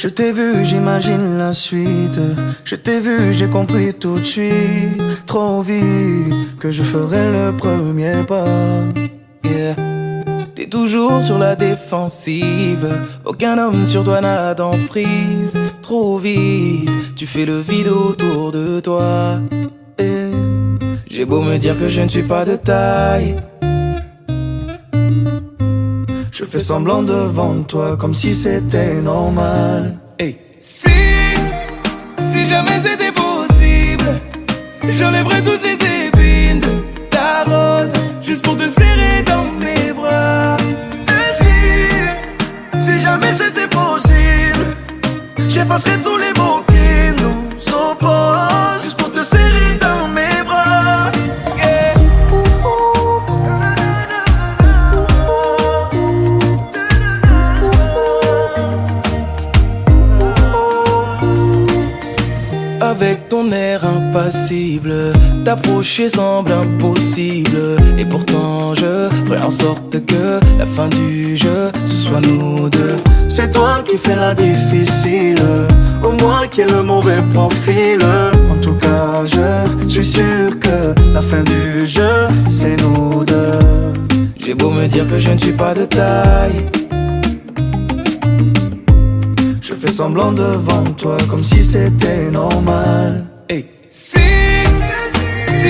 Je t'ai vu, j'imagine la suite. Je t'ai vu, j'ai compris tout de suite, trop vite, que je ferai le premier pas. Yeah. T'es toujours sur la défensive, aucun homme sur toi n'a d'emprise. Trop vite, tu fais le vide autour de toi. Et j'ai beau me dire que je ne suis pas de taille, je fais semblant devant toi comme si c'était normal. Hey. Si jamais c'était possible, j'enlèverais toutes les épines de ta rose, juste pour te serrer dans mes bras. Et si jamais c'était possible, j'effacerais tous les mots qui nous opposent, juste pour te serrer dans mes bras. Yeah. Avec ton air impassible, t'approcher semble impossible. Et pourtant je ferai en sorte que la fin du jeu, ce soit nous deux. C'est toi qui fais la difficile, ou moi qui ai le mauvais profil. En tout cas je suis sûr que la fin du jeu, c'est nous deux. J'ai beau me dire que je ne suis pas de taille, je fais semblant devant toi comme si c'était normal. Hey. Si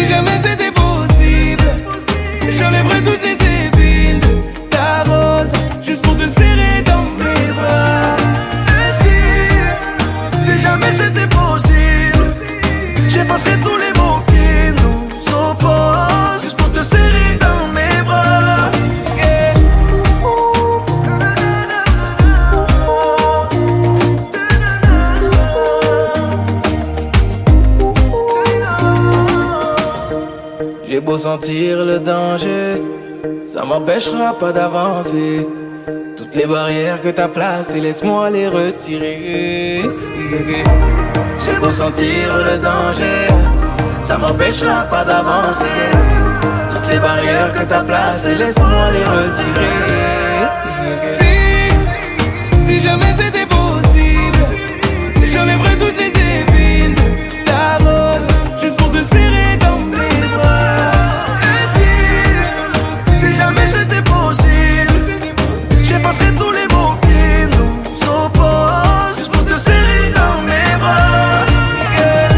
jamais c'était possible, j'enlèverais toutes les épines de ta rose, juste pour te serrer dans mes bras. Et si jamais c'était possible, j'effacerais tous les mots qui nous opposent, juste pour te serrer dans mes bras. Yeah. J'ai beau sentir le danger, ça m'empêchera pas d'avancer. Toutes les barrières que t'as placées, laisse-moi les retirer. J'ai beau sentir le danger, ça m'empêchera pas d'avancer. Toutes les barrières que t'as placées, laisse-moi les retirer. Si jamais c'était possible, j'enlèverais toutes les épines de ta rose, juste pour te serrer dans mes bras. Et si jamais c'était possible, j'effacerais tous les mots qui nous opposent, juste pour te serrer dans mes bras. Yeah.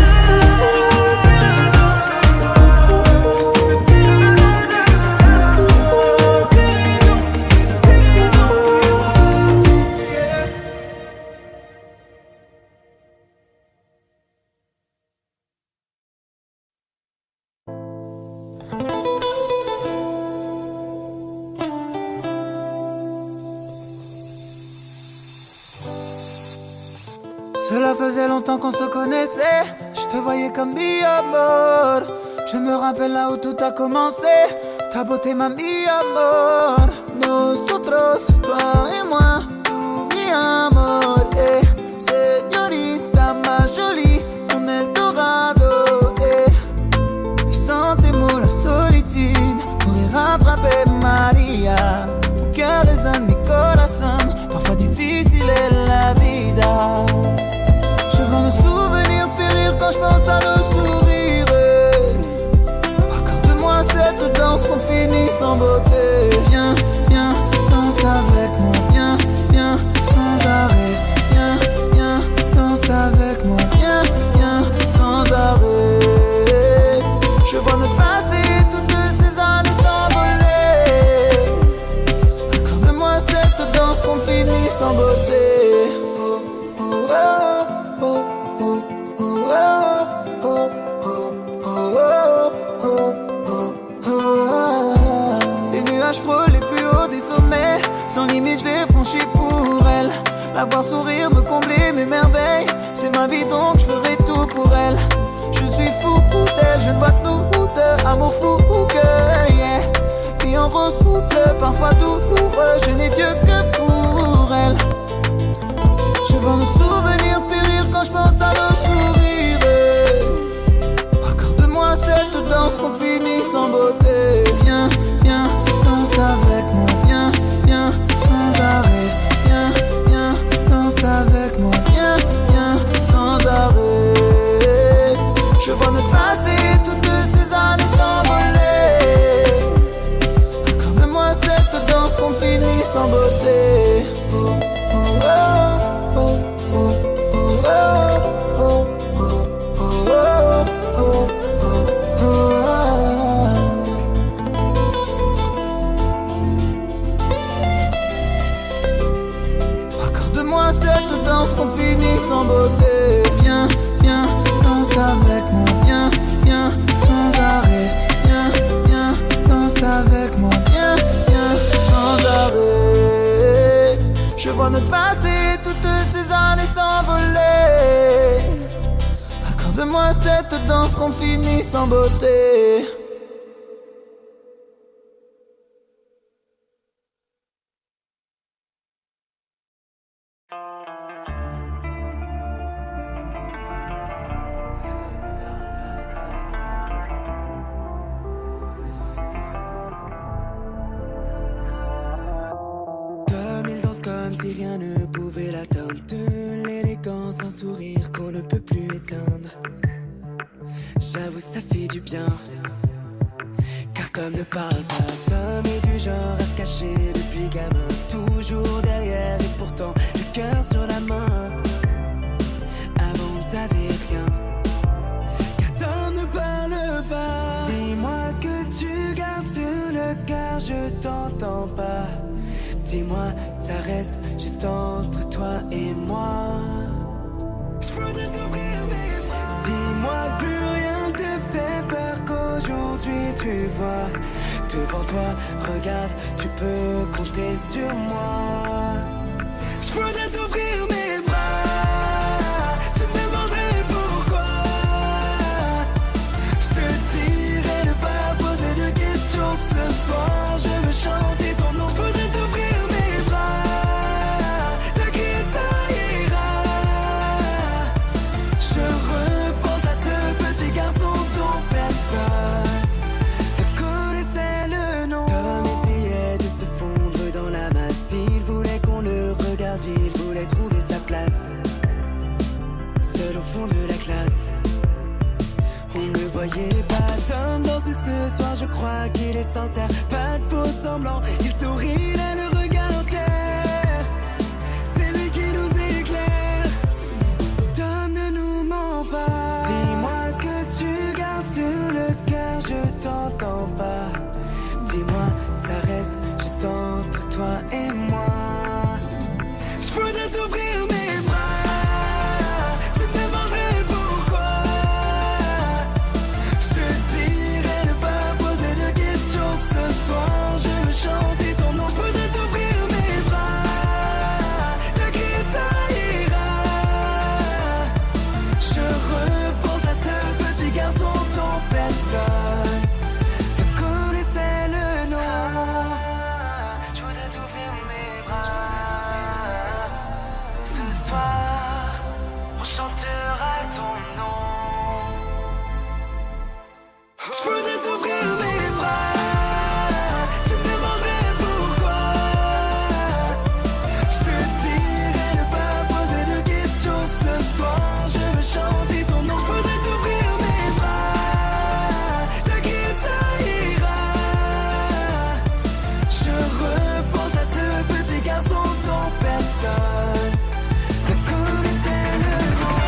Cela faisait longtemps qu'on se connaissait, je te voyais comme mi amor. Je me rappelle là où tout a commencé, ta beauté m'a mis amor. Nosotros, toi et moi, tout mi amor. Señorita más jolie, mon Eldorado. Y sentez-moi la solitude, pourrait rattraper Maria. Mon cœur résonne, mi corazón, parfois difficile est la vida. Je vois nos souvenirs périr quand je pense à nos sourires. Accorde-moi cette danse qu'on finit sans beauté. Viens, viens, danse avec moi. Viens, viens, sans arrêt. Viens, viens, danse avec moi. Viens, viens, sans arrêt. Je vois notre passé, toutes ces années s'envoler. Accorde-moi cette danse qu'on finit sans beauté. Je frôle les plus hauts des sommets, sans limite je l'ai franchi pour elle. La voir sourire, me combler mes merveilles, c'est ma vie donc je ferai tout pour elle. Je suis fou d'elle, je ne vois que nous deux, amour fou que yeah. Vie en rose souple, parfois douloureux, je n'ai Dieu que pour elle. Je vois nos souvenirs périr quand je pense à nos sourires. Accorde-moi cette danse qu'on finit sans beauté. Viens, viens, danse avec moi. Viens, viens, sans arrêt. Viens, viens, danse avec moi. voir notre passé, toutes ces années s'envoler. Accorde-moi cette danse qu'on finit sans beauté. Comme si rien ne pouvait l'atteindre, de l'élégance, un sourire qu'on ne peut plus éteindre. J'avoue ça fait du bien, car Tom ne parle pas. Tom est du genre à se cacher depuis gamin, toujours derrière et pourtant le cœur sur la main. Avant on ne savait rien, car Tom ne parle pas. Dis-moi ce que tu gardes sur le cœur, je t'entends pas. Dis-moi, ça reste juste entre toi et moi. Dis-moi que plus rien te fait peur, qu'aujourd'hui tu vois devant toi, regarde, tu peux compter sur moi. Je voudrais t'ouvrir mes bras, tu me demanderais pourquoi. Je te dirai ne pas poser de questions ce soir. Je veux chanter ton nom, faudrait t'ouvrir. Il voulait trouver sa place, seul au fond de la classe. On ne voyait pas Tom danser ce soir, je crois qu'il est sincère. Pas de faux semblants, il sourit, il a le regard fier. C'est lui qui nous éclaire. Tom ne nous ment pas. Dis-moi ce que tu gardes sur le cœur, je t'entends pas. Dis-moi, ça reste juste entre toi et moi. Je voudrais t'ouvrir mes bras, tu me demanderais pourquoi. Je te dirai ne pas poser de questions ce soir. Je veux chanter ton nom, faudrait t'ouvrir mes bras. T'inquiète, ça ira. Je repense à ce petit garçon dont personne ne connaissait le nom. Je voudrais t'ouvrir mes bras. Ce soir, on chantera ton nom. Je voudrais t'ouvrir mes bras, tu me demanderais pourquoi. Je te dirai ne pas poser de questions ce soir. Je veux chanter ton nom, je voudrais t'ouvrir mes bras. T'inquiète, ça ira. Je repense à ce petit garçon dont personne ne connaissait le nom.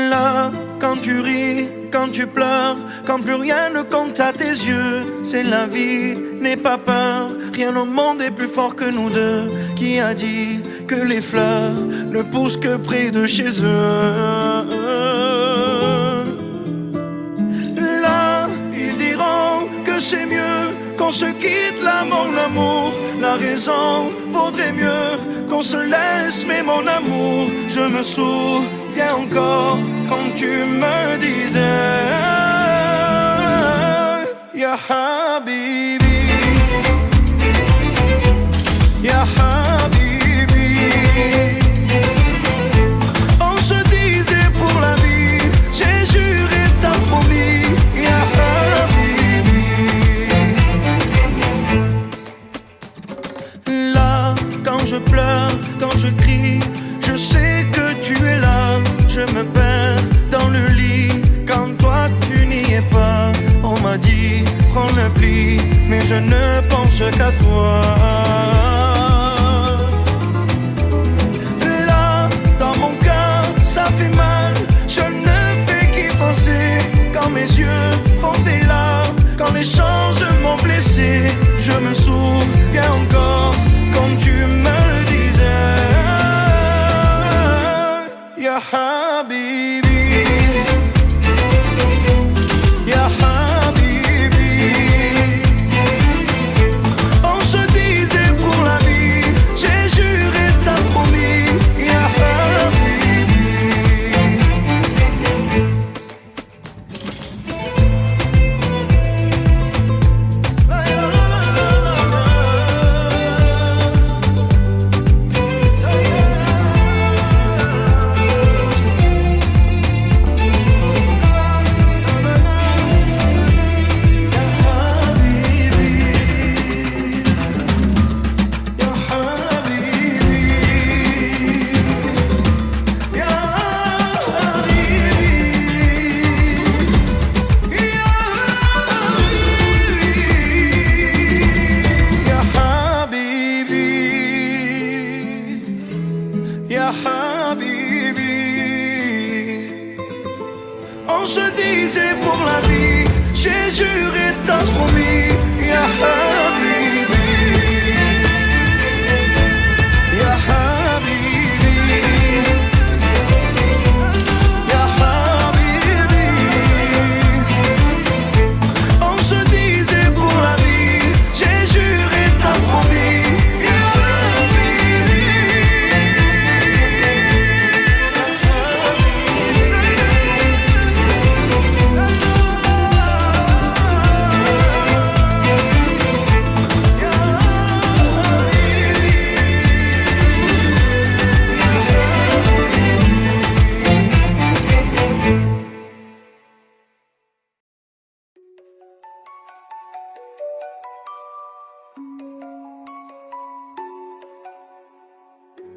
Là, quand tu ris, quand tu pleures, quand plus rien ne compte à tes yeux, c'est la vie, n'aie pas peur, rien au monde est plus fort que nous deux. Qui a dit que les fleurs ne poussent que près de chez eux? Là, ils diront que c'est mieux qu'on se quitte, l'amour, la raison vaudrait mieux qu'on se laisse, mais mon amour, je me souviens encore quand tu me disais Ya Habibi, Ya Habibi. On se disait pour la vie, j'ai juré, t'as promis Ya Habibi. Là, quand je pleure, quand je crie, je sais que tu le pli, mais je ne pense qu'à toi. Là, dans mon cœur, ça fait mal. Je ne fais qu'y penser. Quand mes yeux font des larmes, quand les choses m'ont blessé, je me souviens encore quand tu me disais Ya Habibi, Ya Habibi. On se disait pour la vie, j'ai juré, t'as promis Ya Habibi. Ya Habibi, on se disait pour la vie, j'ai juré, t'as promis Ya Habibi, Ya Habibi, Ya Habibi. On se disait pour la vie, j'ai juré, t'as promis Ya Habibi.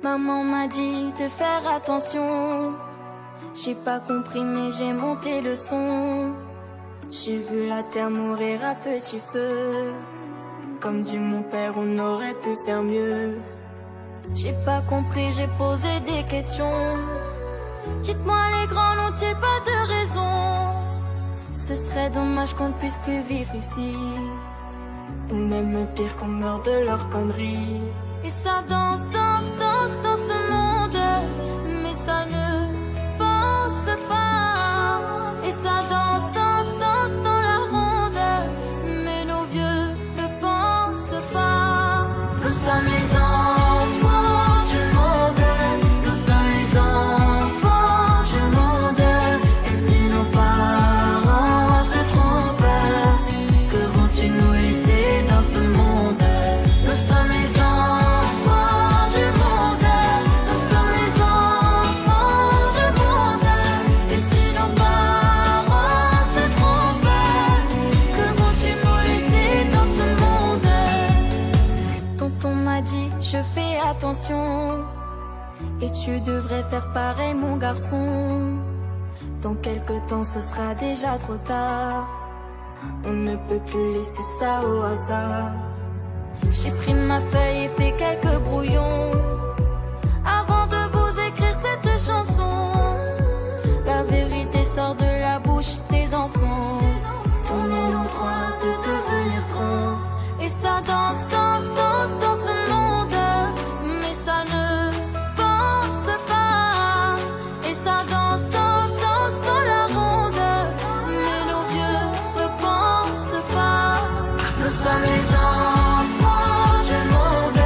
Maman m'a dit de faire attention. J'ai pas compris mais j'ai monté le son. J'ai vu la terre mourir à petit feu. Comme dit mon père, on aurait pu faire mieux. J'ai pas compris, j'ai posé des questions. Dites-moi les grands n'ont-ils pas de raison? Ce serait dommage qu'on ne puisse plus vivre ici, ou même pire qu'on meure de leurs conneries. Et ça danse, danse, danse dans ce monde, mais ça ne pense pas. Et ça danse, danse, danse dans la ronde, mais nos vieux ne pensent pas. Nous sommes les enfants du monde, nous sommes les enfants du monde. Et si nos parents se trompent, que vont-ils nous laisser dans ce monde? Nous sommes les enfants du monde, nous sommes les enfants du monde. Et si nos parents se trompent, que vont-ils nous laisser dans ce monde? Tonton m'a dit, je fais attention, et tu devrais faire pareil mon garçon. Dans quelque temps ce sera déjà trop tard, on ne peut plus laisser ça au hasard. J'ai pris ma feuille et fait quelques brouillons avant de vous écrire cette chanson. La vérité sort de la bouche des enfants. Donnez-nous droit de devenir grands. Et ça danse, danse, danse dans ce monde, mais ça ne pense pas. Et ça danse, danse, danse dans la ronde, mais nos vieux ne pensent pas. Nous sommes les enfants du monde,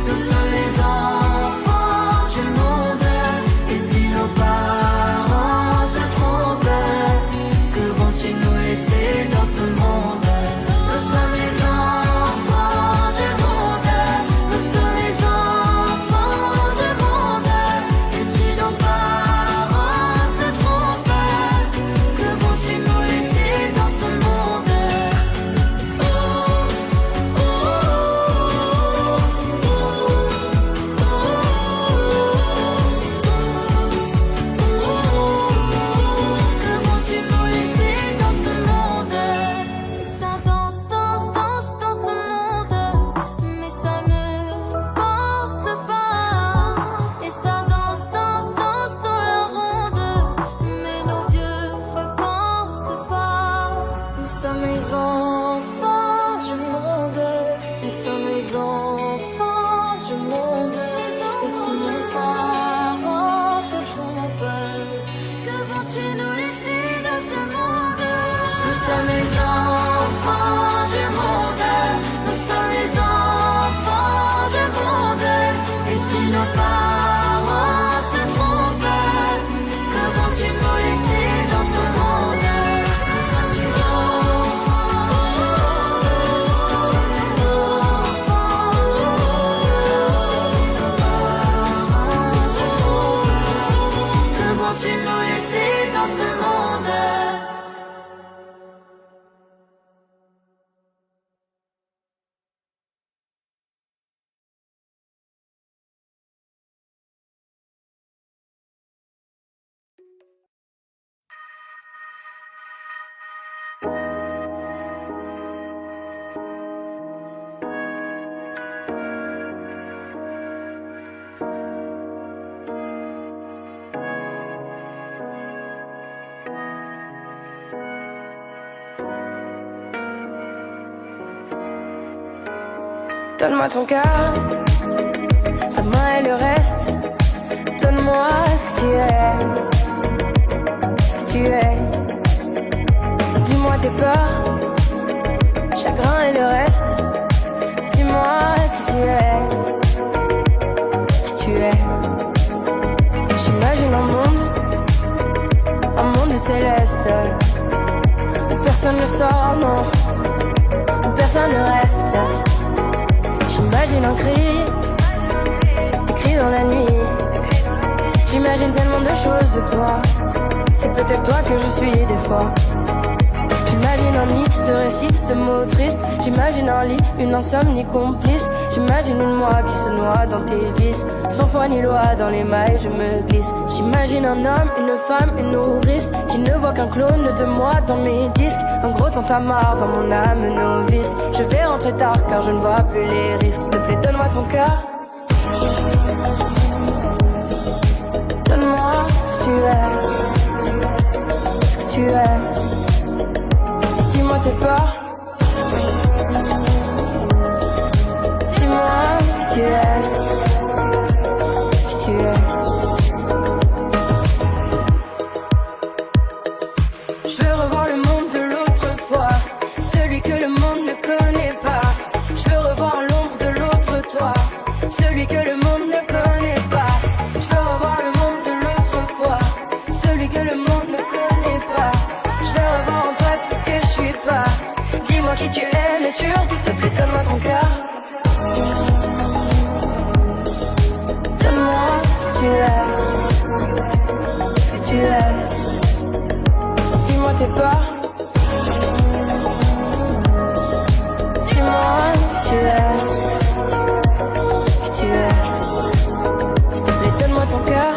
nous sommes les enfants du monde. Et si nos parents se trompent, que vont-ils nous laisser dans ce monde? Nous sommes les enfants sommes les enfants du monde. Nous sommes les enfants du monde. Et si nos parents se trompent, que vont-ils nous laisser dans ce monde? Nous sommes les enfants du monde. Nous sommes les enfants du monde. Et si nos parents se trompent, que vont-ils nous laisser dans ce monde? Nous sommes les tu nous laisser dans ce monde? Donne-moi ton cœur, ta main et le reste. Donne-moi ce que tu es, ce que tu es. Dis-moi tes peurs, chagrin et le reste. Dis-moi qui tu es, qui tu es. J'imagine un monde céleste, où personne ne sort, non, où personne ne reste. J'imagine un cri, des cris dans la nuit. J'imagine tellement de choses de toi. C'est peut-être toi que je suis des fois. J'imagine un nid de récits, de mots tristes. J'imagine un lit, une insomnie complice. J'imagine une moi qui se noie dans tes vices. Sans foi ni loi, dans les mailles je me glisse. J'imagine un homme, une femme, une nourrice qui ne voit qu'un clone de moi dans mes disques. Un gros tintamarre dans mon âme novice. Je vais rentrer tard car je ne vois plus les risques. S'il te plaît, donne-moi ton cœur. Donne-moi ce que tu es, ce que tu es. Dis-moi tes peurs. Dis-moi qui tu es, qui tu es. Je veux revoir le monde de l'autre fois, celui que le monde ne connaît pas. Je veux revoir l'ombre de l'autre toi, celui que le monde ne connaît pas. Je veux revoir le monde de l'autre fois, celui que le monde ne connaît pas. Je veux revoir en toi tout ce que je suis pas. Dis-moi qui tu es, mais surtout s'il te plaît, donne-moi ton cœur. Donne-moi ce que tu es, ce que tu es. Dis-moi tes peurs. Dis-moi qui tu es, qui tu es. S'il te plaît, donne-moi ton cœur.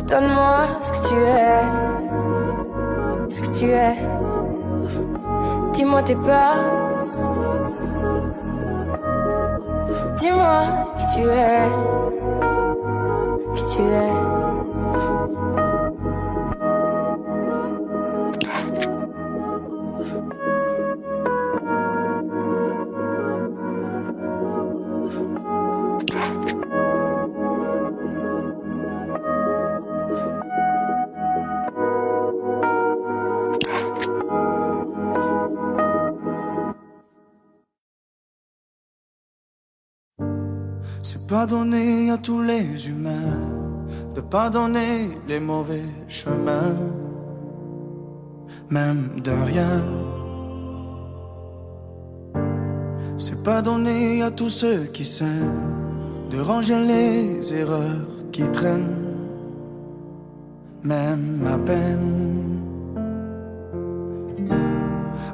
Donne-moi ce que tu es, ce que tu es. Dis-moi tes peurs. Dis-moi qui tu es, qui tu es. C'est pas donné à tous les humains de pardonner les mauvais chemins, même de rien. C'est pas donné à tous ceux qui s'aiment de ranger les erreurs qui traînent, même à peine.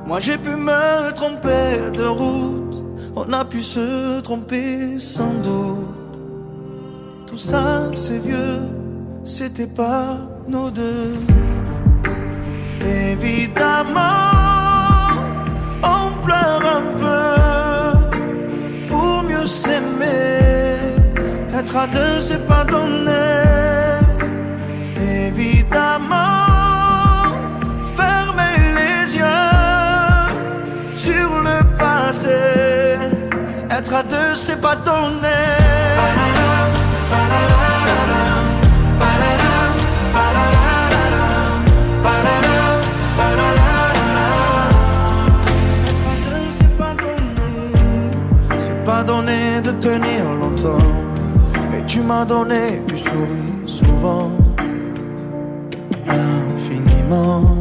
Moi j'ai pu me tromper de route, on a pu se tromper sans doute. Tout ça c'est vieux, c'était pas nos deux. Évidemment, on pleure un peu pour mieux s'aimer. Être à deux c'est pas donné. Évidemment, Être à deux, c'est pas donné. C'est pas donné de tenir longtemps, mais tu m'as donné du sourire souvent, infiniment.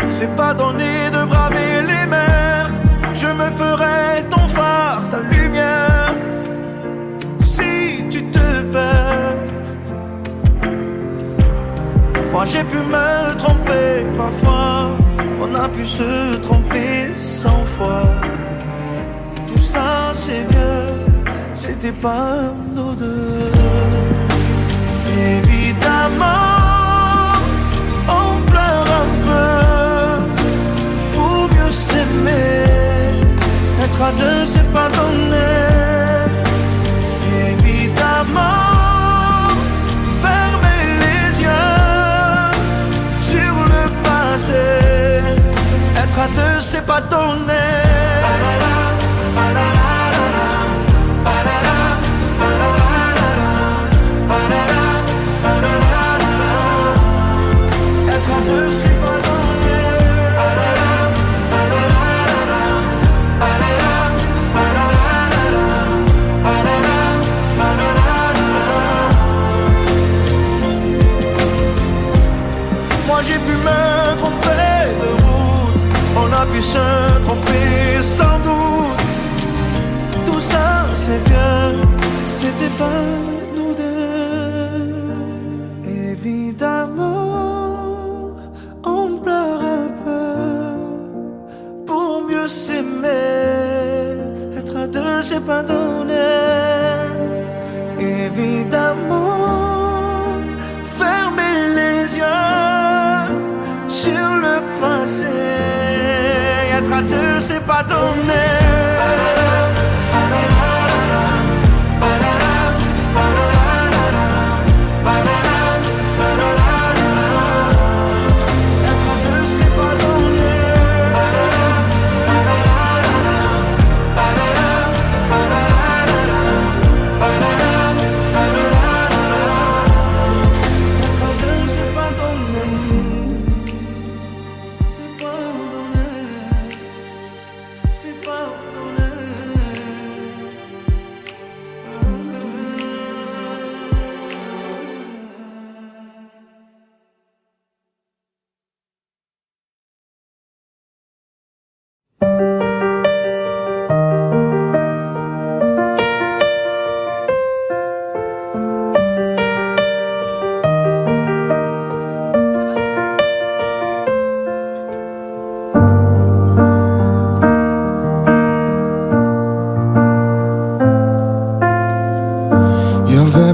C'est pas donné de braver les mers, je me ferai ton phare, ta lumière, si tu te perds. Moi j'ai pu me tromper parfois, on a pu se tromper 100 fois. Tout ça c'est vieux, c'était pas nous deux. Évidemment, on pleure un peu pour mieux s'aimer. Être à deux, c'est pas donné. Évidemment, fermer les yeux sur le passé. Être à deux, c'est pas donné. Être à deux, c'est pas donné. Moi j'ai pu me tromper de route, on a pu se tromper sans doute. Tout ça c'est vieux, c'était pas nous deux. Évidemment, on pleure un peu pour mieux s'aimer. Être à deux c'est pas donné. Évidemment, fermer les yeux sur le passé. Être à deux c'est pas donné.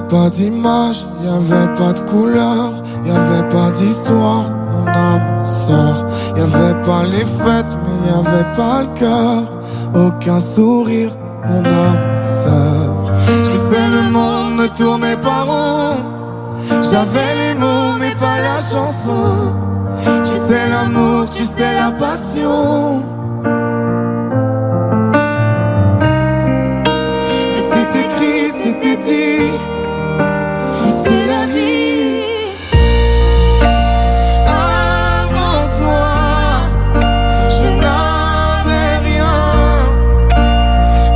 Pas d'image, y'avait pas de couleur, y'avait pas d'histoire, mon âme sœur. Y'avait pas les fêtes, mais y'avait pas le cœur. Aucun sourire, mon âme sœur. Tu sais, le monde ne tournait pas rond. J'avais les mots, mais pas la chanson. Tu sais l'amour, tu sais la passion. Mais c'est écrit, c'était dit. C'est la vie. Avant toi, je n'avais rien.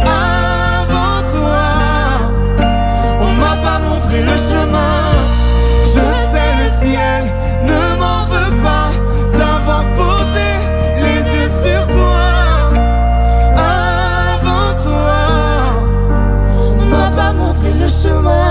Avant toi, on m'a pas montré le chemin. Je sais, le ciel ne m'en veut pas d'avoir posé les yeux sur toi. Avant toi, on m'a pas montré le chemin.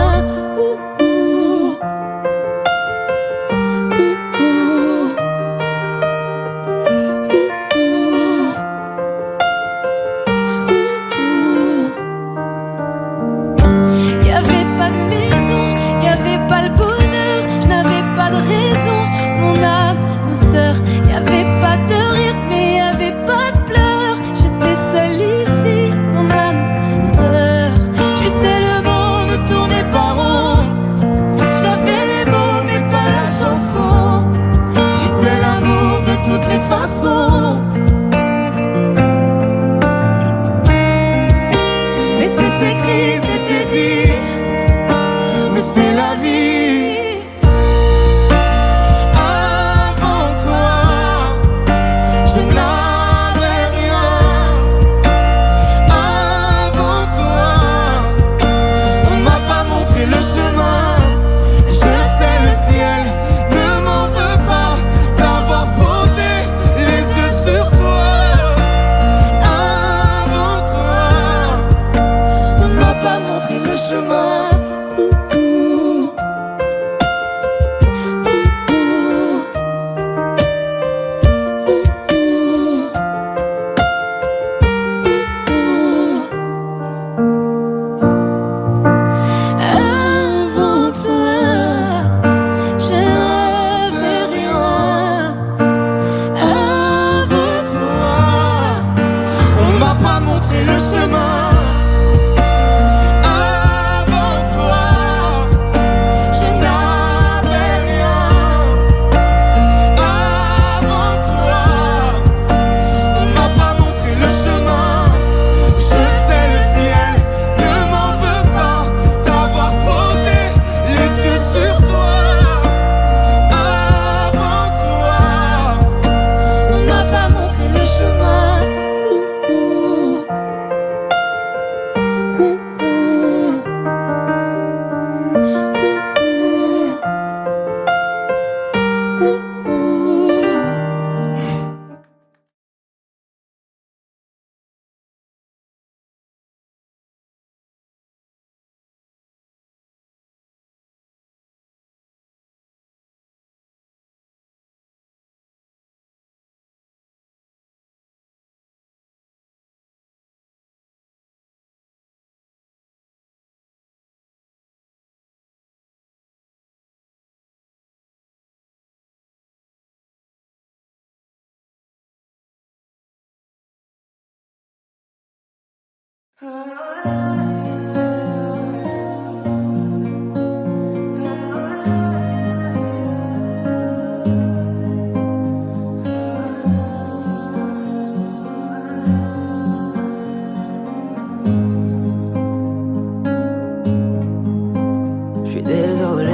J'suis désolé.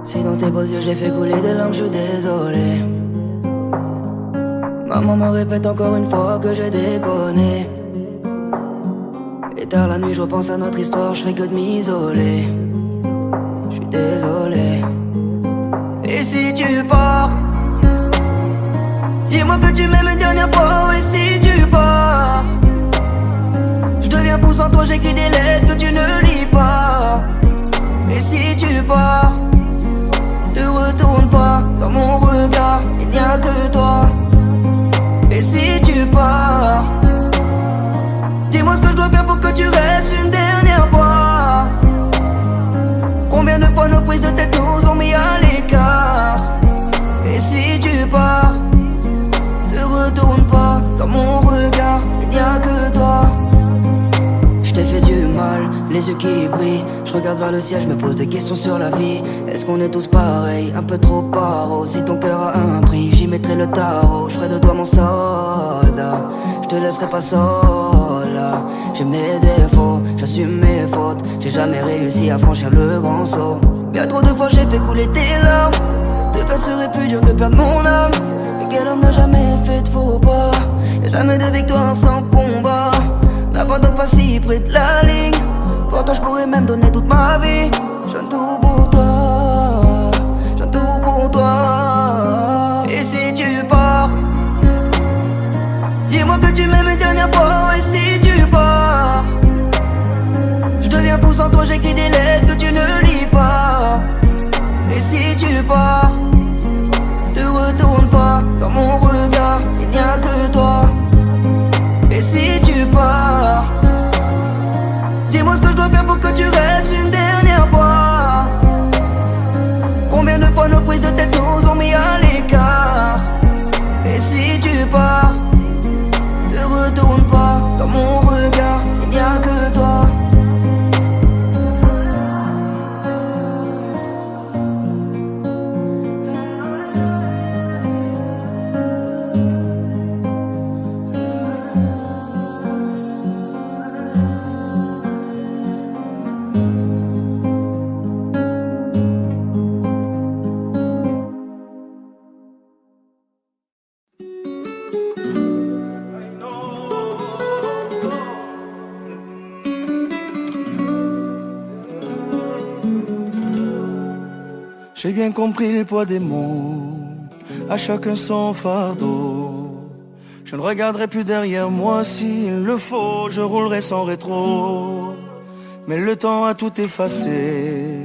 Si dans tes beaux yeux j'ai fait couler des larmes, j'suis désolé. Maman me répète encore une fois que j'ai déconné. Et tard la nuit je repense à notre histoire, je fais que de m'isoler. Je suis désolé. Et si tu pars, dis-moi que tu m'aimes une dernière fois. Et si tu pars, je deviens fou sans toi, j'écris des lettres que tu ne lis pas. Et si tu pars, te retourne pas, dans mon regard il n'y a que toi. Et si tu pars, dis-moi ce que je dois faire pour que tu restes une dernière fois. Combien de fois nos prises de tête nous ont mis à l'écart. Et si tu pars, te retourne pas, dans mon regard il n'y a que toi. Je t'ai fait du mal, les yeux qui brillent. Je regarde vers le ciel, je me pose des questions sur la vie. Est-ce qu'on est tous pareils, un peu trop paro? Si ton cœur a un prix, j'y mettrai le tarot. Je ferai de toi mon soldat, je te laisserai pas seul. J'ai mes défauts, j'assume mes fautes. J'ai jamais réussi à franchir le grand saut. Bien trop de fois j'ai fait couler tes larmes. De peine serait plus dur que perdre mon âme. Mais quel homme n'a jamais fait de faux pas? Y'a jamais de victoire sans combat. N'abandonne pas si près de la ligne. Pour toi je pourrais même donner toute ma vie. Je donne tout pour toi, je donne tout pour toi. Et si tu pars, dis-moi que tu m'aimes une dernière fois. Et si tu pars, je deviens fou sans toi, j'écris des lettres que tu ne lis pas. Et si tu pars, te retourne pas, dans mon regard il n'y a que toi. Et si tu pars, dis-moi ce que je dois faire pour que tu restes une dernière fois. Combien de fois nos prises de tête nous ont mis à l'écart. Et si tu pars, te retourne pas, dans mon regard il n'y a que toi. J'ai bien compris le poids des mots, à chacun son fardeau. Je ne regarderai plus derrière moi s'il le faut, je roulerai sans rétro. Mais le temps a tout effacé,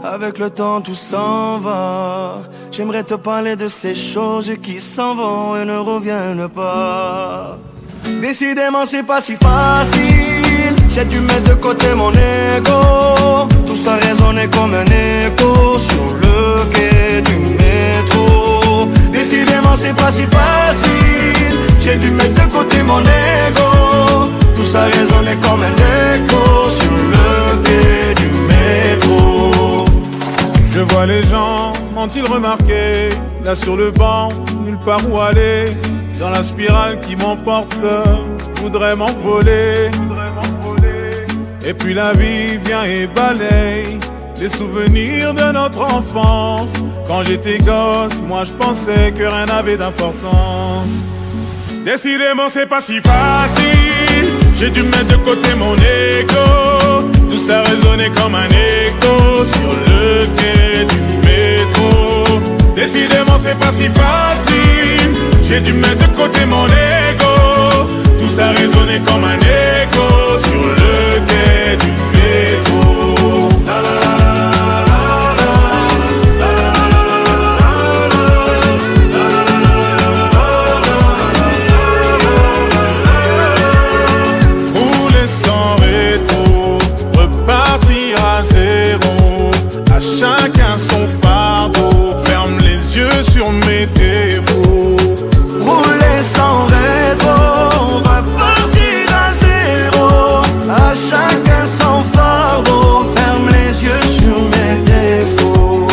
avec le temps tout s'en va. J'aimerais te parler de ces choses qui s'en vont et ne reviennent pas. Décidément c'est pas si facile, j'ai dû mettre de côté mon ego. Tout ça résonnait comme un écho sur le quai du métro. Décidément c'est pas si facile, j'ai dû mettre de côté mon ego. Tout ça résonnait comme un écho sur le quai du métro. Je vois les gens, m'ont-ils remarqué? Là sur le banc, nulle part où aller. Dans la spirale qui m'emporte, voudrais m'envoler. Et puis la vie vient et balaye les souvenirs de notre enfance. Quand j'étais gosse, moi je pensais que rien n'avait d'importance. Décidément c'est pas si facile, j'ai dû mettre de côté mon ego. Tout ça résonnait comme un écho sur le quai du métro. c'est pas si facile. J'ai dû mettre de côté mon ego. Tout ça résonnait comme un écho sur le quai du métro. La la la. Chacun son fardeau, ferme les yeux sur mes défauts. Rouler sans rétro, repartir à zéro. À chacun son fardeau, ferme les yeux sur mes défauts.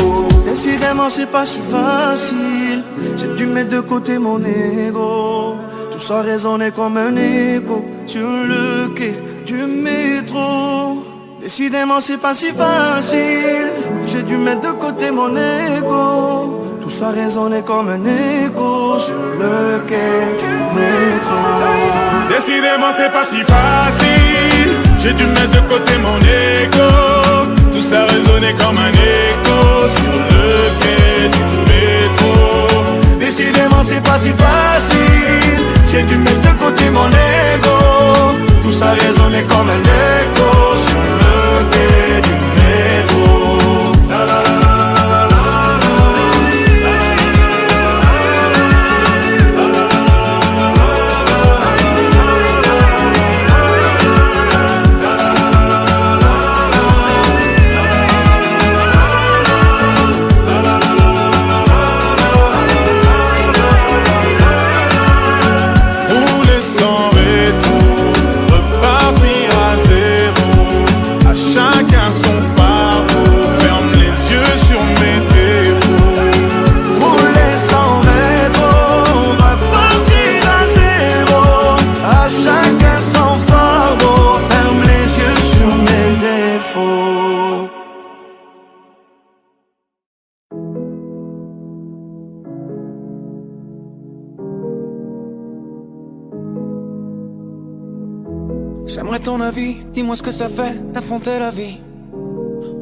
Décidément c'est pas si facile, j'ai dû mettre de côté mon ego. Tout ça résonnait comme un écho sur le quai du métro. Décidément c'est pas si facile, j'ai dû mettre de côté mon ego. Tout ça résonnait comme un écho sur le quai du métro. Décidément c'est pas si facile, j'ai dû mettre de côté mon ego. Tout ça résonnait comme un écho sur le quai du métro. Décidément c'est pas si facile, j'ai dû mettre de côté mon ego. Tout ça résonnait comme un écho sur le quai du métro. La la la. Chacun son fardeau, ferme les yeux sur mes défauts. Rouler sans rétro, repartir à zéro. À chacun son fardeau, ferme les yeux sur mes défauts. J'aimerais ton avis, dis-moi ce que ça fait d'affronter la vie.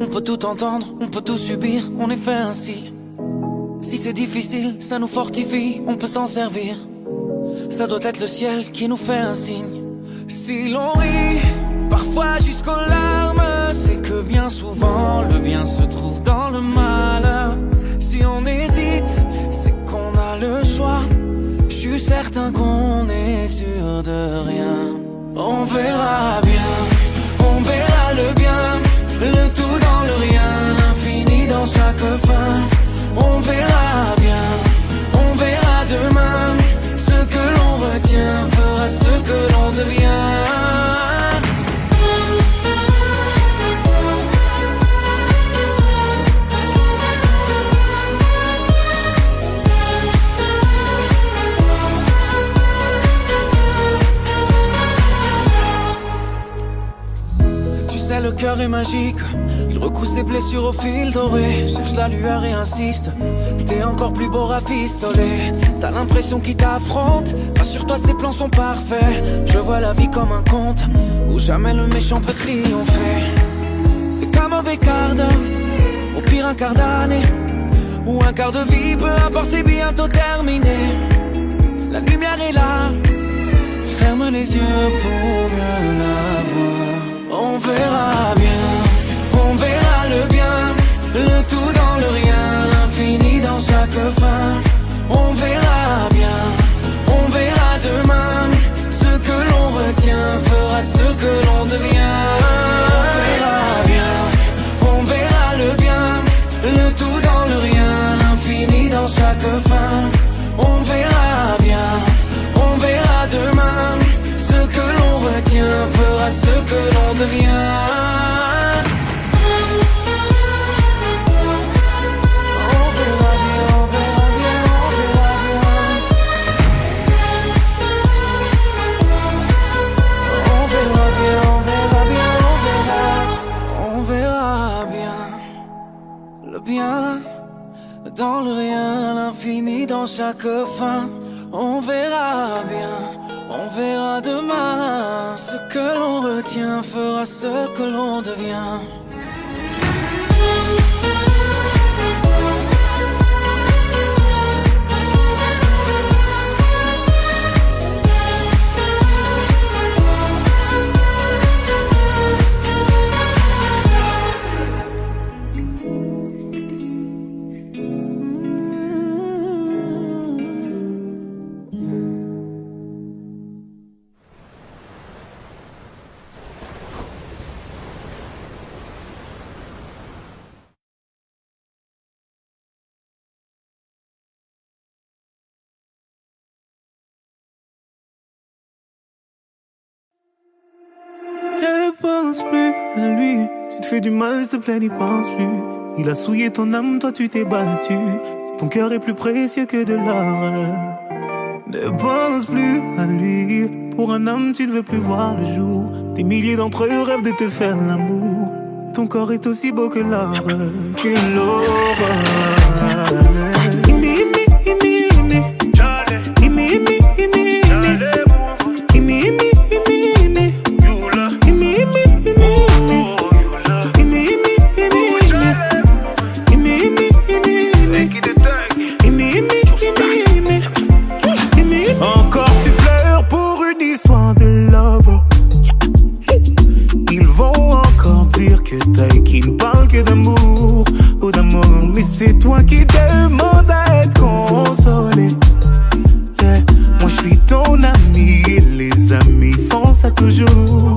On peut tout entendre, on peut tout subir, on est fait ainsi. Si c'est difficile, ça nous fortifie, on peut s'en servir. Ça doit être le ciel qui nous fait un signe. Si l'on rit, parfois jusqu'aux larmes, c'est que bien souvent le bien se trouve dans le mal. Si on hésite, c'est qu'on a le choix. Je suis certain qu'on est sûr de rien. On verra bien, on verra le bien, le tout dans le rien, l'infini dans chaque fin. On verra bien, on verra demain, ce que l'on retient fera ce que l'on devient. Le cœur est magique, il recoue ses blessures au fil doré. Cherche la lueur et insiste, t'es encore plus beau rafistolé. T'as l'impression qu'il t'affronte, rassure-toi ses plans sont parfaits. Je vois la vie comme un conte, où jamais le méchant peut triompher. C'est qu'un mauvais quart d'heure, au pire un quart d'année, ou un quart de vie, peu importe c'est bientôt terminé. La lumière est là, ferme les yeux pour mieux la voir. On verra bien, on verra le bien, le tout dans le rien, l'infini dans chaque fin. On verra bien, on verra demain, ce que l'on retient fera ce que l'on devient. On verra bien, on verra le bien, le tout dans le rien, l'infini dans chaque fin. On verra bien, on verra demain, ce que l'on retient fera ce que l'on devient. On verra bien, on verra bien, on verra bien. On verra bien, on verra bien, on verra bien. Le bien dans le rien, l'infini dans chaque fin. On verra bien, on verra demain, ce que l'on retient fera ce que l'on devient. pense plus à lui. Tu te fais du mal, s'il te plaît, n'y pense plus. Il a souillé ton âme, toi tu t'es battu. Ton cœur est plus précieux que de l'or. Ne pense plus à lui. Pour un homme, tu ne veux plus voir le jour. Des milliers d'entre eux rêvent de te faire l'amour. Ton corps est aussi beau que l'or, que l'aurore. Encore tu pleures pour une histoire de love. Ils vont encore dire que t'as qui ne parle que d'amour ou d'amour. Mais c'est toi qui demandes à être consolé. Yeah. Moi je suis ton ami et les amis font ça toujours.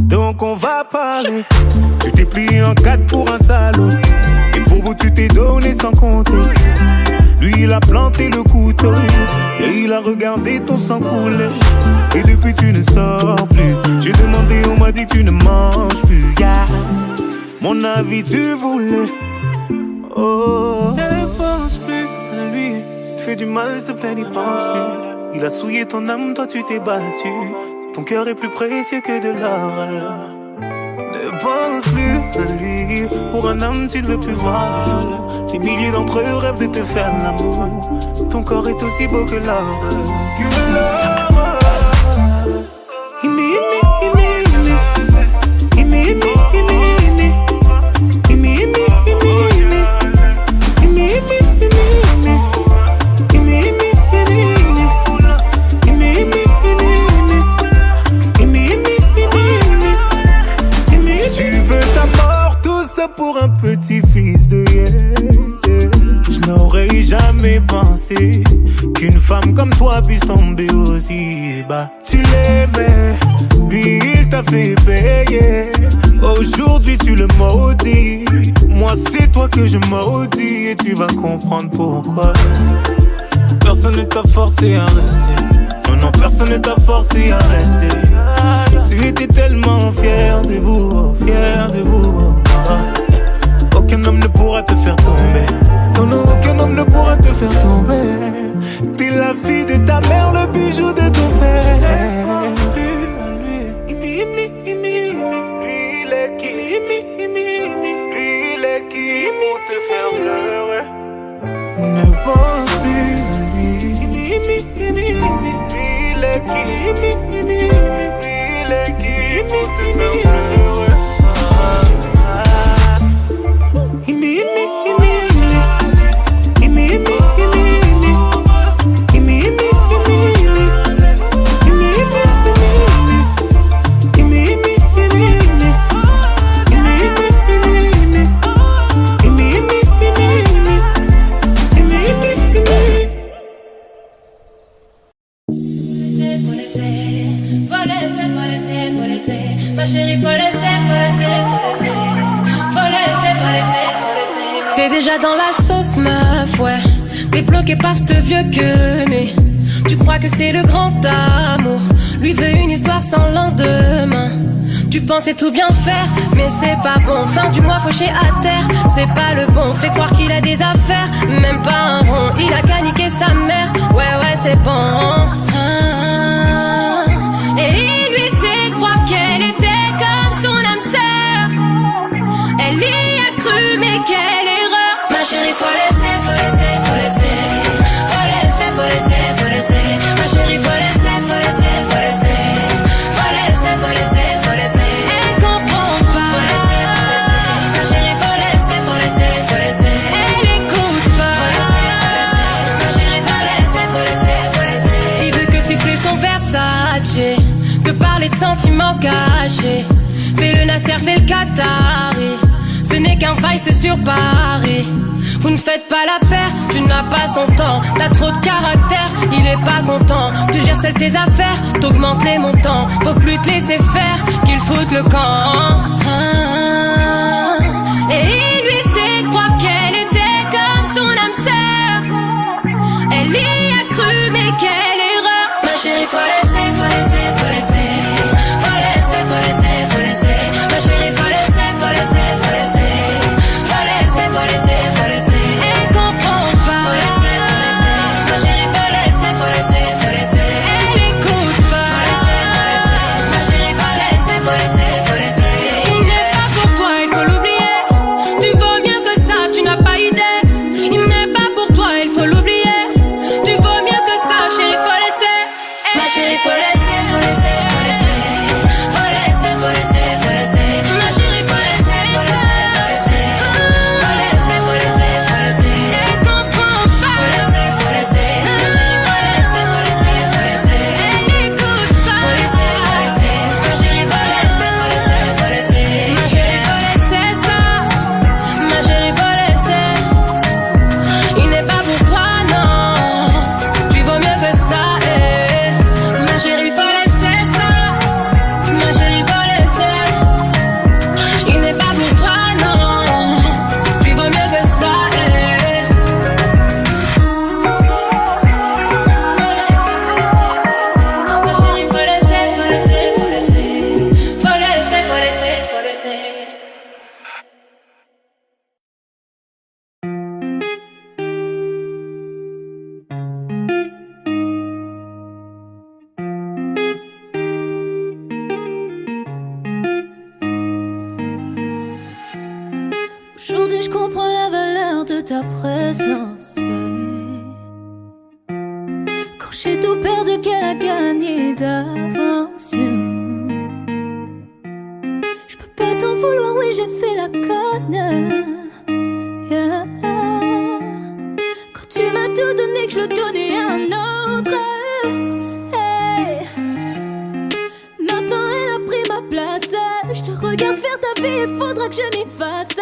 Donc on va parler. Tu t'es plié en quatre pour un salaud. Et pour vous tu t'es donné sans compter. Lui il a planté le couteau et il a regardé ton sang couler. Et depuis tu ne sors plus. J'ai demandé, on m'a dit tu ne manges plus, yeah. Mon avis tu voulais. Oh, ne pense plus à lui. Tu fais du mal, s'il te plaît, n'y pense plus. Il a souillé ton âme, toi tu t'es battu. Ton cœur est plus précieux que de l'or. Ne pense plus à lui. Pour un homme, tu ne veux plus voir le jour. Des milliers d'entre eux rêvent de te faire l'amour. Ton corps est aussi beau que l'or. Que l'or. Pour un petit fils de yeah. Je n'aurais jamais pensé qu'une femme comme toi puisse tomber aussi bas. Tu l'aimais, lui il t'a fait payer. Aujourd'hui tu le maudis. Moi c'est toi que je maudis. Et tu vas comprendre pourquoi. Personne ne t'a forcé à rester. Non, non, personne ne t'a forcé à rester. Tu étais tellement fier de vous, fier de vous. Aucun homme ne pourra te faire tomber. Non, non, aucun homme ne pourra te faire tomber. T'es la fille de ta mère, le bijou de ton père. Lui, il est qui? Lui, il est qui pour te faire pleurer? Ne pense plus à lui. Lui, il est qui? Lui, il est qui pour te faire pleurer? Ma chérie, faut laisser, faut laisser, faut laisser. Faut laisser, faut laisser, faut laisser. T'es déjà dans la sauce, meuf, ouais. T'es bloqué par ce vieux que mais tu crois que c'est le grand amour. Lui veut une histoire sans lendemain. Tu pensais tout bien faire, mais c'est pas bon. Fin du mois fauché à terre, c'est pas le bon. Fais croire qu'il a des affaires, même pas un rond. Il a caniqué sa mère, ouais ouais c'est bon. Et il lui faisait croire qu'elle était comme son âme sœur. Elle y a cru, mais quelle erreur. Ma chérie, faut laisser, faut laisser, faut laisser. Faut laisser, faut laisser, faut laisser. Ma chérie, faut laisser, faut laisser, faut laisser. Faut laisser, faut laisser, faut laisser. Elle comprend pas. Faut laisser, faut laisser. Ma chérie, faut laisser, faut laisser, faut laisser. Elle écoute pas. Faut laisser, faut laisser. Ma chérie, faut laisser, faut laisser, faut laisser. Il veut que siffler son Versace, que parler de sentiments cachés. Fais le Nasser, fais le Qatari. Ce n'est qu'un vice sur Paris. Vous ne faites pas la paire, tu n'as pas son temps. T'as trop de caractère, il est pas content. Tu gères seul tes affaires, t'augmentes les montants. Faut plus te laisser faire, qu'il foute le camp. Et il lui faisait croire qu'elle était comme son âme sœur. Elle y a cru, mais quelle erreur. Ma chérie, faut laisser, faut laisser, faut laisser. Faut laisser, faut laisser, faut laisser. ta présence. Quand j'ai tout perdu, qu'elle a gagné d'avance. Je peux pas t'en vouloir, oui j'ai fait la conne. Yeah. Quand tu m'as tout donné, que je le donnais à un autre. Hey. Maintenant elle a pris ma place. Je te regarde faire ta vie, il faudra que je m'y fasse.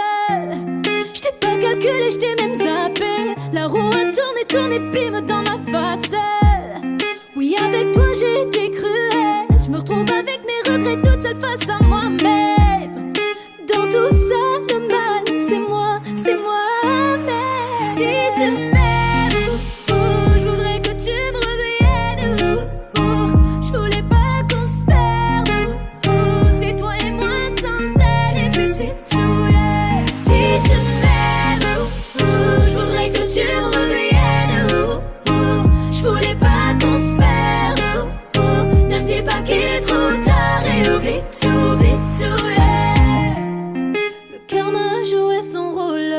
Je t'ai pas calculé, je t'ai même zappé. La roue a tourné, tourné, pime dans ma face. Oui, avec toi j'ai été cruelle. Je me retrouve avec mes regrets toute seule face à moi-même. Dans tout ça, le mal, c'est moi, mais si tu m'aimes, je voudrais que tu me reviennes. Je voulais pas qu'on se perde. C'est toi et moi sans elle, et puis c'est tout, yeah. Si tu m'aimes, je voudrais que tu me reviennes. Je voulais pas qu'on se perde. Ne me dis pas qu'il est trop tard et oublie tout, yeah. Le karma a joué son rôle.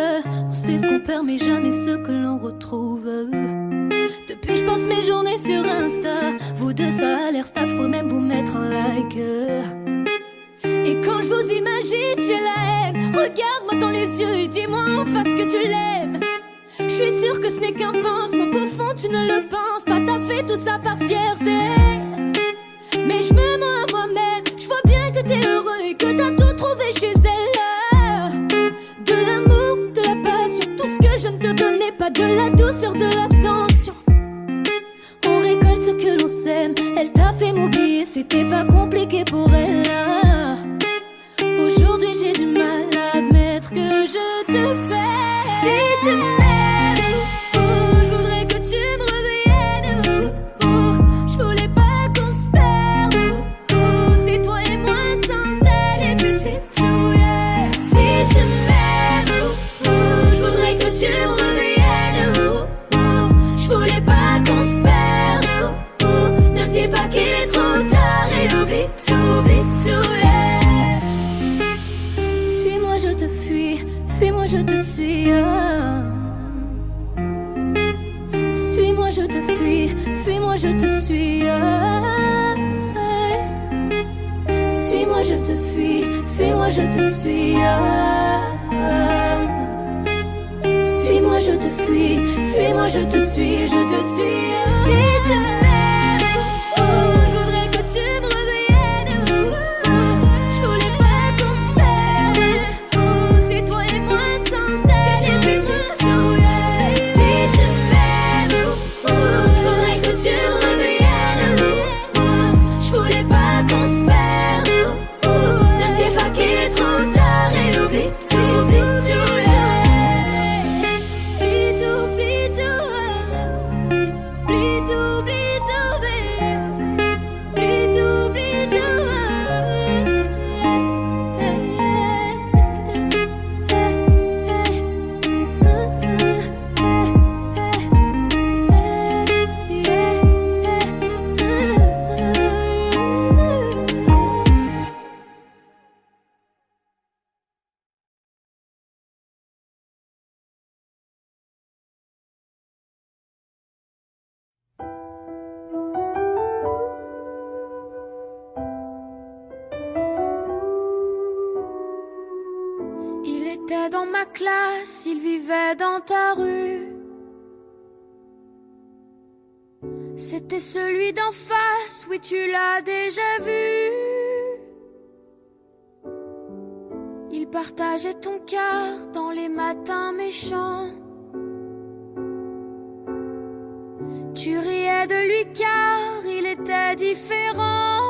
On sait ce qu'on perd mais jamais ce que l'on retrouve. Depuis je passe mes journées sur Insta. Vous deux ça a l'air stable, je pourrais même vous mettre un like. Et quand je vous imagine j'ai la haine. Regarde-moi dans les yeux et dis-moi en face que tu l'aimes. Je suis sûre que ce n'est qu'un pansement, qu'au fond tu ne le penses pas. T'as fait tout ça par fierté. Mais je me mens à moi-même. Je vois bien que t'es heureux et que t'as tout trouvé chez elle. De l'amour, de la passion, tout ce que je ne te donnais pas. De la douceur, de l'attention. On récolte ce que l'on sème. Elle t'a fait m'oublier, c'était pas compliqué pour elle. Aujourd'hui j'ai du mal à admettre que je te perds. Si tu m'aimes, je voudrais que tu me reviennes. Je voulais pas qu'on se perde. C'est toi et moi sans elle, et puis c'est tout, yeah. Si tu m'aimes, je voudrais que tu me reviennes. Je voulais pas qu'on se perde. Ne me dis pas qu'il est trop tard et oublie tout, yeah. Suis-moi, je te fuis, fuis-moi, je te suis. Suis-moi, je te fuis, fuis-moi, je te suis. Suis-moi, je te fuis, fuis-moi, je te suis. Suis-moi, je te fuis, fuis-moi, je te suis, je te suis. Si tu m'aimes, je voudrais que tu me reviennes. Je voulais pas qu'on se perde. C'est toi et moi sans elle, et puis c'est tout, yeah. Si tu m'aimes, je voudrais que tu me reviennes. Je voulais pas qu'on se perde. Ne me dis pas qu'il est trop tard et oublie tout, yeah. Dans ma classe, il vivait dans ta rue. C'était celui d'en face, oui tu l'as déjà vu. Il partageait ton cœur dans les matins méchants. Tu riais de lui car il était différent.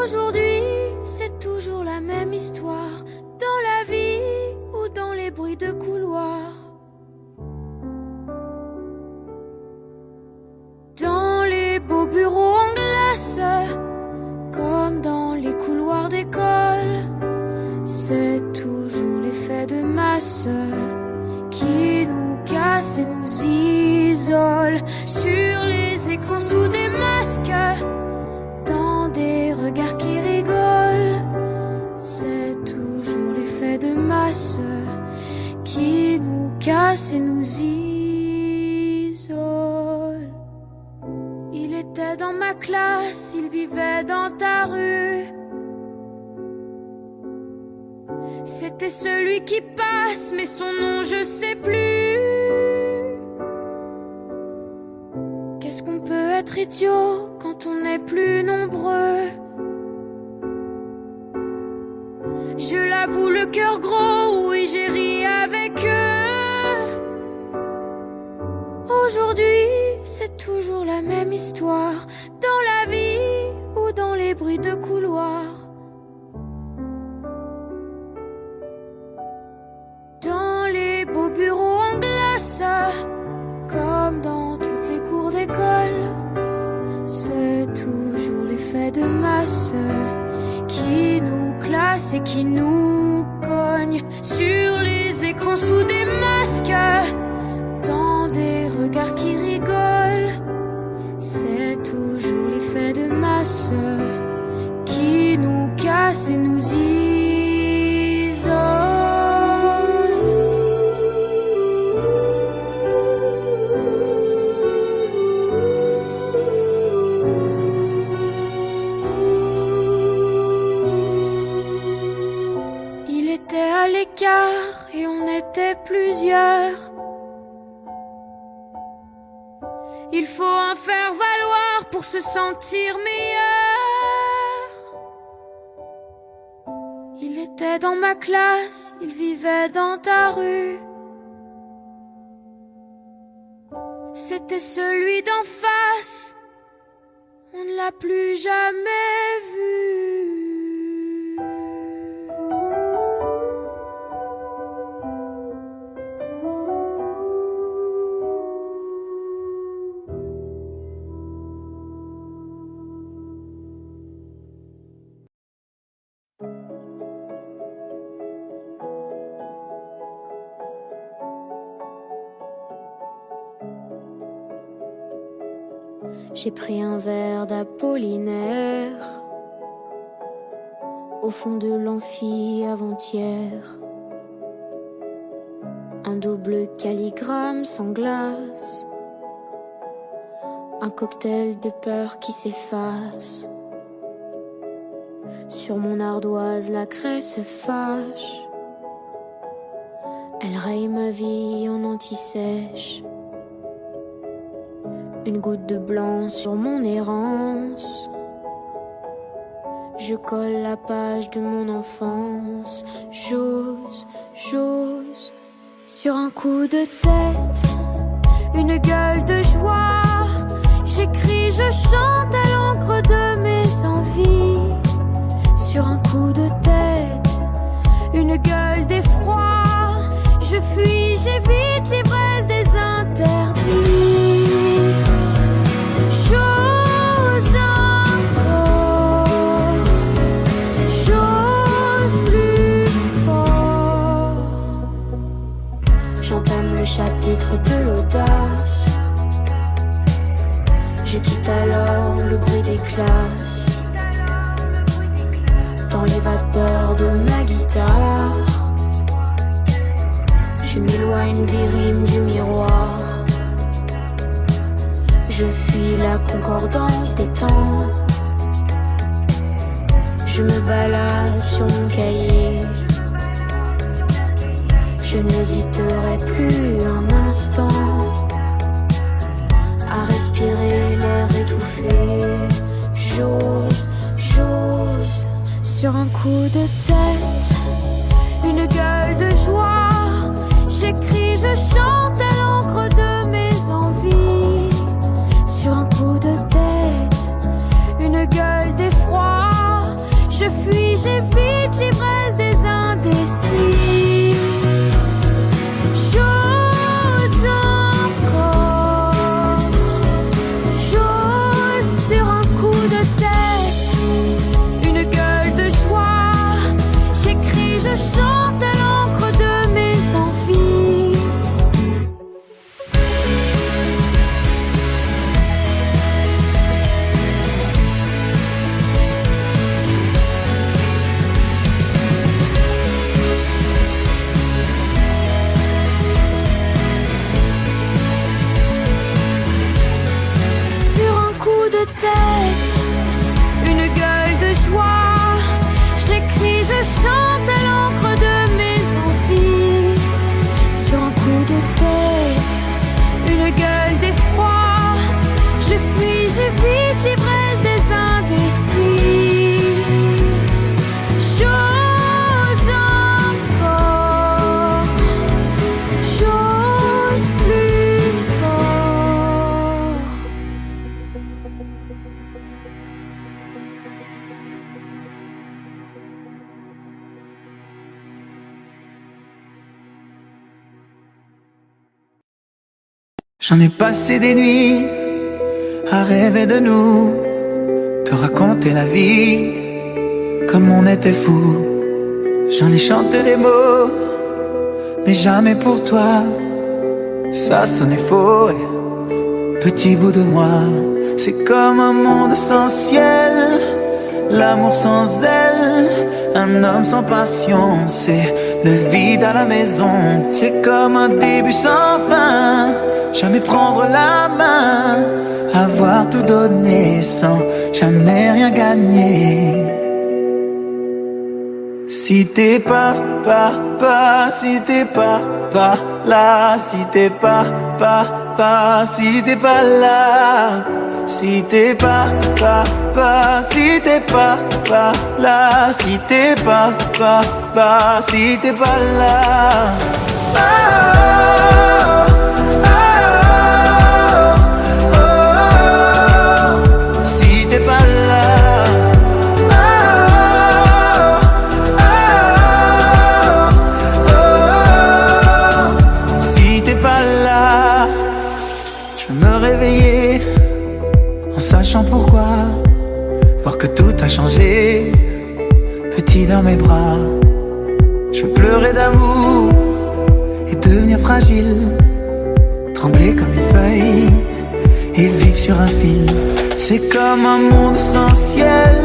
Aujourd'hui, c'est toujours la même histoire, dans la vie ou dans les bruits de couloir. Dans les beaux bureaux en glace, comme dans les couloirs d'école, c'est toujours l'effet de masse qui nous casse et nous isole. Sur les écrans sous des masques, dans des regards qui rigolent, c'est toujours l'effet de masse qui nous casse et nous isole. Il était dans ma classe, il vivait dans ta rue. C'était celui qui passe, mais son nom je sais plus. Qu'est-ce qu'on peut être idiot quand on est plus nombreux? Je l'avoue, le cœur gros, oui j'ai ri avec eux. Aujourd'hui, c'est toujours la même histoire, dans la vie ou dans les bruits de couloir. Dans les beaux bureaux en glace, comme dans toutes les cours d'école, c'est toujours l'effet de masse qui nous classe et qui nous cogne sur les écrans sous des masques, dans des regards qui rigolent. C'est toujours l'effet de masse qui nous casse et nous isole. À l'écart et on était plusieurs. Il faut en faire valoir pour se sentir meilleur. Il était dans ma classe, il vivait dans ta rue. C'était celui d'en face, on ne l'a plus jamais vu. J'ai pris un verre d'Apollinaire au fond de l'amphi avant-hier. Un double calligramme sans glace, un cocktail de peur qui s'efface. Sur mon ardoise la craie se fâche, elle raye ma vie en anti-sèche. Une goutte de blanc sur mon errance, je colle la page de mon enfance. J'ose, sur un coup de tête, une gueule de joie. J'écris, je chante à l'encre de mes envies. Sur un coup de tête, une gueule d'effroi. Je fuis, j'évite l'ivresse des interdits. J'ose encore, j'ose plus fort. J'entame le chapitre de l'audace. Je quitte alors le bruit des classes. Dans les vapeurs de ma guitare, je m'éloigne des rimes du miroir. Je fuis la concordance des temps. Je me balade sur mon cahier. Je n'hésiterai plus un instant à respirer l'air étouffé. J'ose, sur un coup de tête, une gueule de joie. J'écris, je chante à l'encre de mes envies. Sur un coup de tête, une gueule d'effroi. Je fuis, j'évite l'ivresse des indécis. J'ose encore, j'ose sur un coup de tête, une gueule de joie. J'écris, je chante à l'encre de mes envies. choses plus fort. J'en ai passé des nuits à rêver de nous, te raconter la vie comme on était fous. J'en ai chanté des mots, mais jamais pour toi. Ça sonnait faux, petit bout de moi. C'est comme un monde sans ciel, l'amour sans aile, un homme sans passion. C'est le vide à la maison. C'est comme un début sans fin, jamais prendre la main, avoir tout donné sans jamais rien gagner. Si t'es pas si t'es pas là, si t'es pas si t'es pas là, si t'es pas si t'es pas là, si t'es pas si t'es pas là. Si t'es pas là. En sachant pourquoi, voir que tout a changé, petit dans mes bras. Je veux pleurer d'amour et devenir fragile, trembler comme une feuille et vivre sur un fil. C'est comme un monde sans ciel,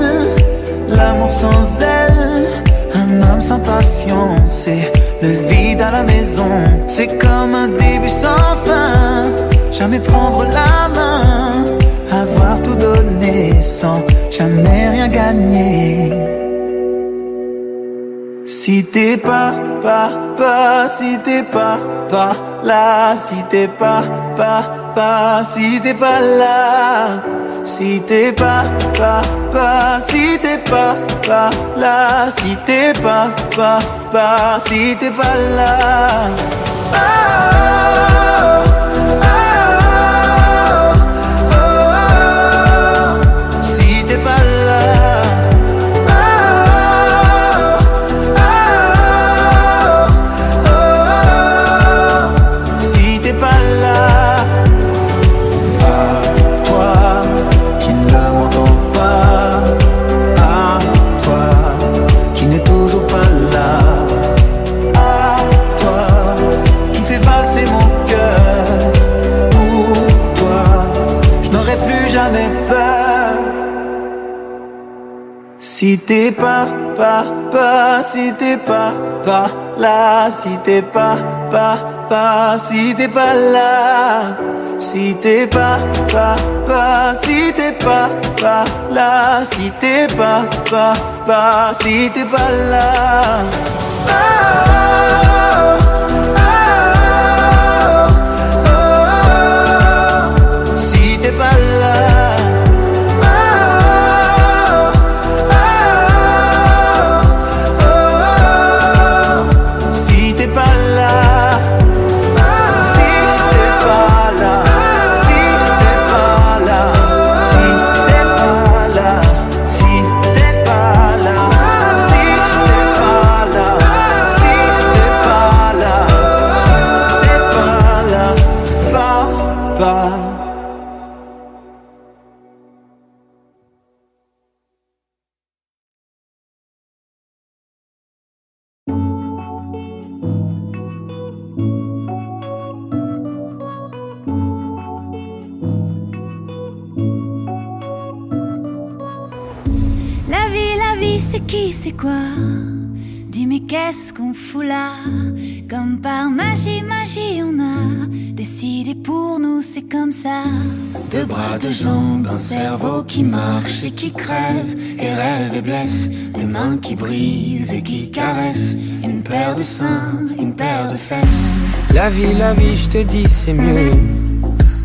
l'amour sans aile, un homme sans passion. C'est le vide à la maison. C'est comme un début sans fin, jamais prendre la main, avoir tout donné sans jamais rien gagner. Si t'es pas si t'es pas là, si t'es pas si t'es pas là, si t'es pas si t'es pas là, si t'es pas si t'es pas là. Si t'es pas là. Si t'es pas là. À toi qui ne m'entends pas, à toi qui n'est toujours pas là, à toi qui fait valser mon cœur. Pour toi, je n'aurai plus jamais peur. Si t'es pas si t'es pas là, si t'es pas si t'es pas là, si t'es pas si t'es pas là, si t'es pas si t'es pas là. Si t'es pas là. C'est qui, c'est quoi? Dis mais qu'est-ce qu'on fout là? Comme par magie, on a décidé pour nous, c'est comme ça. Deux bras, deux jambes, un cerveau qui marche et qui crève et rêve et blesse, des mains qui brisent et qui caressent, une paire de seins, une paire de fesses. La vie, je te dis c'est mieux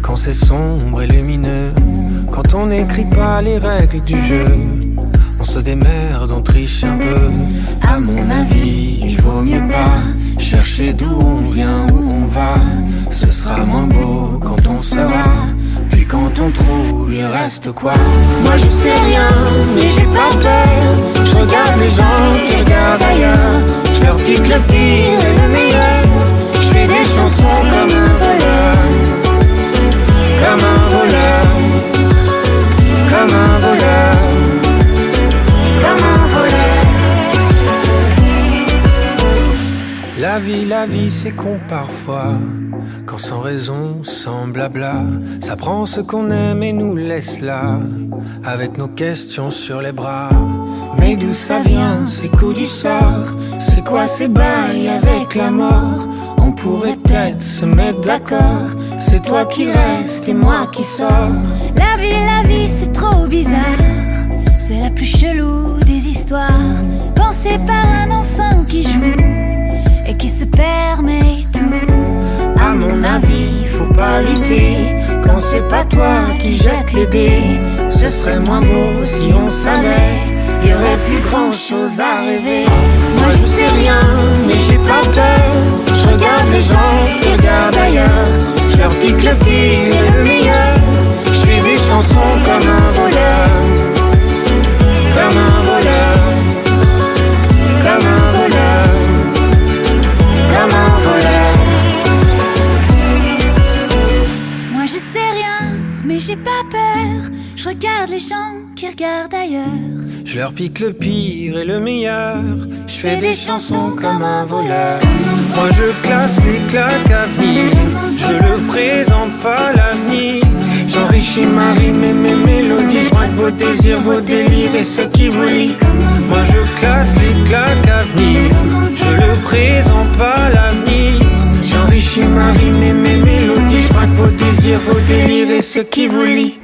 quand c'est sombre et lumineux, quand on n'écrit pas les règles du jeu. On se démerde, on triche un peu. À mon avis, il vaut mieux pas chercher d'où on vient, où on va. Se reste quoi? Moi je sais rien, mais j'ai pas peur. Je regarde les gens qui regardent ailleurs. Je leur pique le pire et le meilleur. Je fais des chansons comme un voleur. Comme un voleur. Comme un voleur. Comme un voleur. La vie c'est con parfois. Quand sans raison, sans blabla, ça prend ce qu'on aime et nous laisse là, avec nos questions sur les bras. Mais d'où ça vient, ces coups du sort? C'est quoi ces bails avec la mort? On pourrait peut-être se mettre d'accord. C'est toi qui restes et moi qui sors. La vie, c'est trop bizarre. C'est la plus chelou des histoires. Pensée par un enfant qui joue et qui se permet tout. À mon avis, faut pas lutter quand c'est pas toi qui jette les dés. Ce serait moins beau si on savait. Y aurait plus grand chose à rêver. Moi je sais rien, mais j'ai pas peur. Je regarde les gens qui regardent ailleurs. Je leur pique le pire et le meilleur. Je fais des chansons comme un voleur. Comme un voleur. Comme un voleur. Comme un voleur. Moi je sais rien, mais j'ai pas peur. Je regarde les gens qui regardent ailleurs. Je leur pique le pire et le meilleur. Je fais des chansons comme un voleur. Moi je classe les claques à venir. Je le présente pas l'avenir. J'enrichis ma rime et mes mélodies. Je braque vos désirs, vos délires et ce qui vous lie. Moi je classe les claques à venir. Je le présente pas l'avenir. J'enrichis ma rime et mes mélodies. Je braque vos désirs, vos délires et ce qui vous lie.